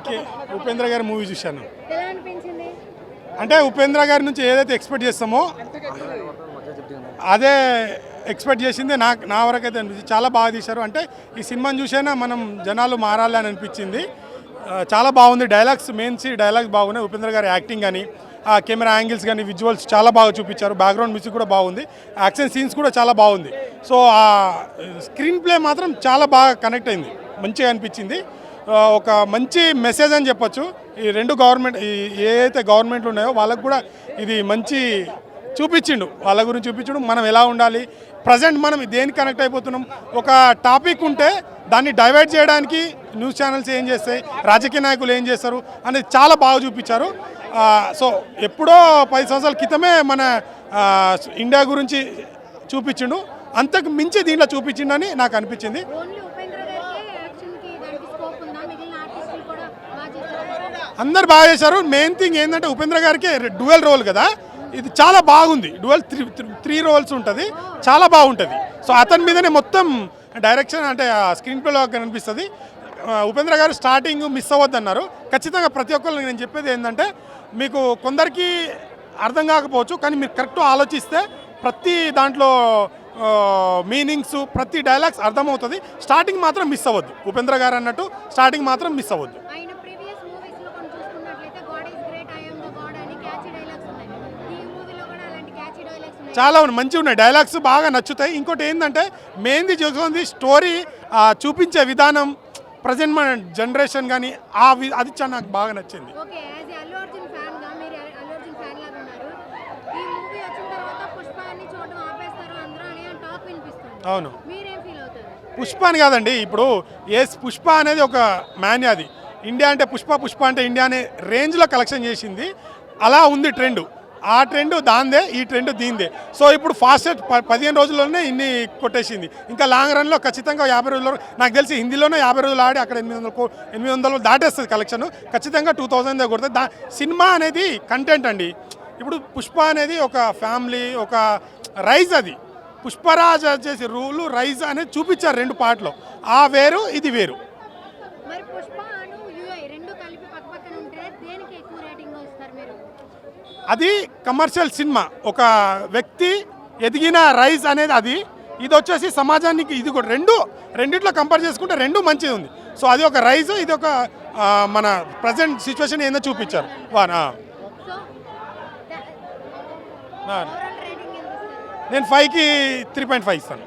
ఇంకే ఉపేంద్ర గారి మూవీ చూశాను. ఎలా అనిపించింది? అంటే ఉపేంద్ర గారి నుంచి ఏదైతే ఎక్స్పెక్ట్ చేస్తామో అదే ఎక్స్పెక్ట్ చేసింది నా వరకు అయితే అనిపించింది. చాలా బాగా తీశారు. అంటే ఈ సినిమాని చూసైనా మనం జనాలు మారాలి అని అనిపించింది. చాలా బాగుంది. డైలాగ్స్ డైలాగ్స్ బాగున్నాయి. ఉపేంద్ర గారి యాక్టింగ్ కానీ ఆ కెమెరా యాంగిల్స్ కానీ విజువల్స్ చాలా బాగా చూపించారు. బ్యాక్గ్రౌండ్ మ్యూజిక్ కూడా బాగుంది. యాక్షన్ సీన్స్ కూడా చాలా బాగుంది. సో ఆ స్క్రీన్ ప్లే మాత్రం చాలా బాగా కనెక్ట్ అయింది. మంచిగా అనిపించింది. ఒక మంచి మెసేజ్ అని చెప్పొచ్చు. ఈ రెండు గవర్నమెంట్ ఏదైతే గవర్నమెంట్లు ఉన్నాయో వాళ్ళకు కూడా ఇది మంచి చూపించిండు. వాళ్ళ గురించి చూపించడం మనం ఎలా ఉండాలి, ప్రజెంట్ మనం దేనికి కనెక్ట్ అయిపోతున్నాం, ఒక టాపిక్ ఉంటే దాన్ని డైవర్ట్ చేయడానికి న్యూస్ ఛానల్స్ ఏం చేస్తాయి, రాజకీయ నాయకులు ఏం చేస్తారు అనేది చాలా బాగా చూపించారు. సో ఎప్పుడో 10 సంవత్సరాల క్రితమే మన ఇండియా గురించి చూపించిండు. అంతకు మించి దీంట్లో చూపించిండని నాకు అనిపించింది. అందరు బాగా చేశారు. మెయిన్ థింగ్ ఏంటంటే ఉపేంద్ర గారికి డ్యూయల్ రోల్ కదా, ఇది చాలా బాగుంది. డ్యూయల్ త్రీ రోల్స్ ఉంటుంది, చాలా బాగుంటుంది. సో అతని మీదనే మొత్తం డైరెక్షన్ అంటే స్క్రీన్ ప్లేలో కనిపిస్తుంది. ఉపేంద్ర గారు స్టార్టింగ్ మిస్ అవ్వద్దన్నారు. ఖచ్చితంగా ప్రతి ఒక్కరు నేను చెప్పేది ఏంటంటే, మీకు కొందరికి అర్థం కాకపోవచ్చు, కానీ మీరు కరెక్ట్ ఆలోచిస్తే ప్రతి దాంట్లో మీనింగ్స్ ప్రతి డైలాగ్స్ అర్థమవుతుంది. స్టార్టింగ్ మాత్రం మిస్ అవ్వద్దు. ఉపేంద్ర గారు అన్నట్టు స్టార్టింగ్ మాత్రం మిస్ అవ్వద్దు. చాలా మంచిగా ఉన్నాయి. డైలాగ్స్ బాగా నచ్చుతాయి. ఇంకోటి ఏంటంటే మెయిన్ది చూస్తుంది స్టోరీ చూపించే విధానం, ప్రజెంట్ మన జనరేషన్ కానీ అది చాలా నాకు బాగా నచ్చింది. అవును, పుష్ప అని కాదండి. ఇప్పుడు పుష్ప అనేది ఒక మ్యాన్, అది ఇండియా అంటే పుష్ప అంటే ఇండియా అనే రేంజ్లో కలెక్షన్ చేసింది. అలా ఉంది ట్రెండ్. ఆ ట్రెండ్ దాందే, ఈ ట్రెండ్ దీందే. సో ఇప్పుడు ఫాస్టెస్ట్ 15 రోజుల్లోనే ఇన్ని కొట్టేసింది. ఇంకా లాంగ్ రన్లో ఖచ్చితంగా 50 రోజుల్లో, నాకు తెలిసి హిందీలోనే 50 రోజులు ఆడి అక్కడ 800 దాటేస్తుంది కలెక్షన్. ఖచ్చితంగా 2000 కొడుతుంది. సినిమా అనేది కంటెంట్ అండి. ఇప్పుడు పుష్ప అనేది ఒక ఫ్యామిలీ, ఒక రైజ్, అది పుష్పరాజ్ చేసి రూలు రైజ్ అనేది చూపించారు 2 పార్ట్లో. ఆ వేరు, ఇది వేరు. అది కమర్షియల్ సినిమా, ఒక వ్యక్తి ఎదిగిన రైజ్ అనేది అది. ఇది వచ్చేసి సమాజానికి, ఇది కూడా రెండిట్లో కంపేర్ చేసుకుంటే రెండు మంచిది ఉంది. సో అది ఒక రైజ్, ఇది ఒక మన ప్రజెంట్ సిచ్యువేషన్ ఏందో చూపించారు. నేను 5కి 3.5 ఇస్తాను.